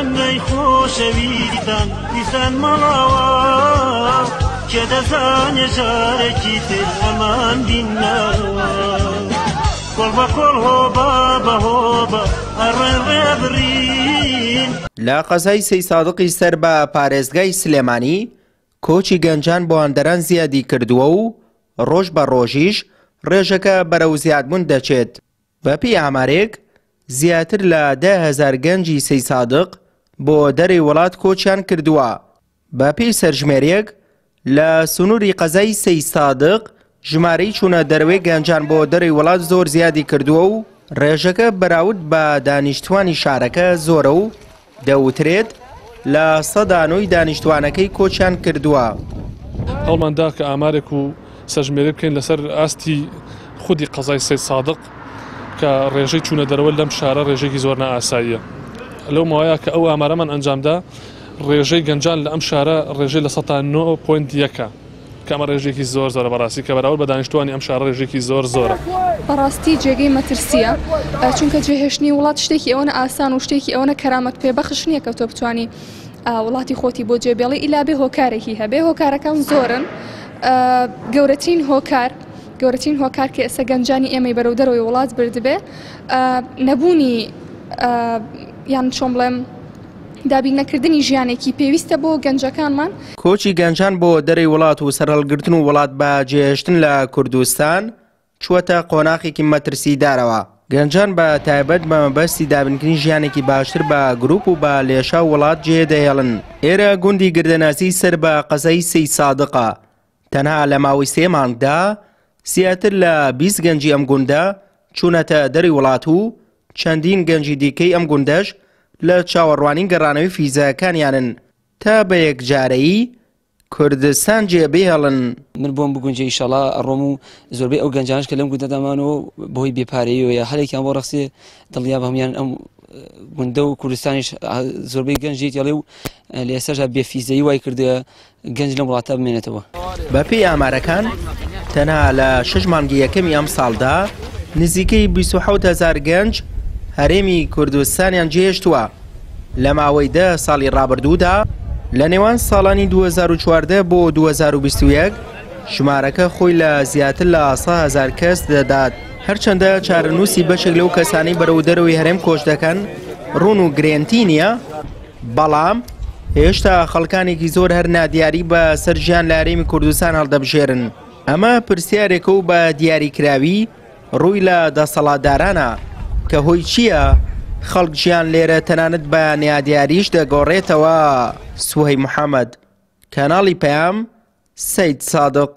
دانگەی خۆشەویستان دیسان مەڵاوە کە دەزانێ جارێکی تر ئەمان بیننەوە کۆڵ بە کۆڵ هۆبە بە هۆبە ئەڕێڕێ بڕین. لە قەزای سەی سادقی سەر بە پارێزگای سلێمانی کۆچی گەنجان بۆ هەندەران زیادی کردووە و ڕۆژ بە ڕۆژیش ڕێژەکە بەرەو زیادبوون دەچێت. بەپی ئامارێک زیاتر لە 10,000 گەنجی سەی سادق بۆ دەرەی وڵات کۆچیان کردووە. بەپی سەرژمێرێک لە سنووری قەزای سەی سادق ژمارەی چوونە دەروێ گەنجان بۆ دەرەی وڵات زۆر زیادی کردووە و ڕێژەکە بەراورد بە دانیشتوانی شارەکە زۆرە و دەوترێت لە 100% دانیشتوانەکەی کۆچیان کردووە. هەڵماندا کە ئامارێک و سەرژمێری بکەین لەسەر ئاستی خودی قەزای سەی سادق کە ڕێژەی چوونە دەرەوە لەم شارە ڕێژێکی زۆر نائاساییە. لەو ماوەیە کە ئەو ئامارەمان ئەنجامدا ڕێژەی گەنجان لە ئەم شارە ڕێژەی لە 9.1 کە ئەمە ڕێژێکی زۆر زۆرە بەڕاستی کە بەراورد بە دانیشتوانی ئەم شارە ڕێژێکی زۆر زۆرە. بەڕاستی جێگەی مەترسیە چونکە جێهێشتنی وڵات شتێکی ئەوەنە ئاسان و شتێکی ئەوەنە کەرامەت پێبەخش نییە کە تۆ بتوانی وڵاتی خۆتی بۆ جێبێڵی ئیلا بێ هۆکارێکی هەبێ. هۆکارەکان زۆرن. گەورەترین هۆکار کە ئێستا گەنجانی ئێمەی بەرەو دەرەوەی وڵات بردبێ نەبوونی یان چۆن بڵێم دابینەکردنی ژیانێکی پێویستە بۆ گەنجەکانمان. کۆچی گەنجان بۆ دەرەی وڵات و سەرهەڵگرتن و وڵات بە جێهێشتن لە کوردستان چووەتە قۆناغێکی مەترسیدارەوە. گەنجان بە تایبەت بە مەبەستی دابینکردنی ژیانێکی باشتر بە گروپ و بە لێشا وڵات جێدەهێڵن. ئێرە گوندی گردەناسی سەر بە قەزای سەی سادقە. تەنها لە ماوەی 3 مانگدا زیاتر لە 20 گەنجی ئەم گوندە چوونەتە دەری وڵات و چەندین گەنجی دیکەی ئەم گوندەش لە چاوەڕوانی گەڕانەوەی فیزەکانیانن تا بە یەکجارەیی کوردستان جێبێهێڵن. من بۆم بگونجێ ئیشەڵا ئەڕۆم و زۆربەی ئەو گەنجانش کە لەم گوندەدامانەوە بەهۆی بێپارەیەوە یا هەرێکیان بۆ ڕەخسێ دڵیا بە هەمویان ئەم گوندە و کوردستانیش زۆربەی گەنجی تێڵێ و لە ئێستاژا بێفیزەیی وای کردووە گەنج لەم وڵاتە بمێنێتەوە. بەپێی ئامارەکان تەنها لە 6 مانگی یەکەمی ئەم ساڵدا نزیکەی 27,000 گەنج هەرێمی کوردستانیان جێهێشتووە. لە ماوەی 10 ساڵی ڕابردوودا لە نێوان ساڵانی 2014 بۆ 2021 ژمارەکە خۆی لە زیاتر لە 100,000 کەس دەدات. هەرچەندە چارەنووسی بەشێک لەو کەسانەی بەرەو دەرەوەی هەرێم کۆچ دەکەن ڕوون و گرێنتی نییە، بەڵام هێشتا خەڵکانێکی زۆر هەر نادیاری بە سەرژیان لە هەرێمی کوردستان هەڵدەبژێرن. ئەمە پرسیارێکە و بە دیاریکراوی ڕووی لە دەسەڵاتدارانە کە هۆی چییە؟ خەڵک ژیان لێرە تەنانەت بە نیادیاریش دەگۆڕێتەوە. سوهەی محەممەد، کەناڵی پەیام، سەید سادق.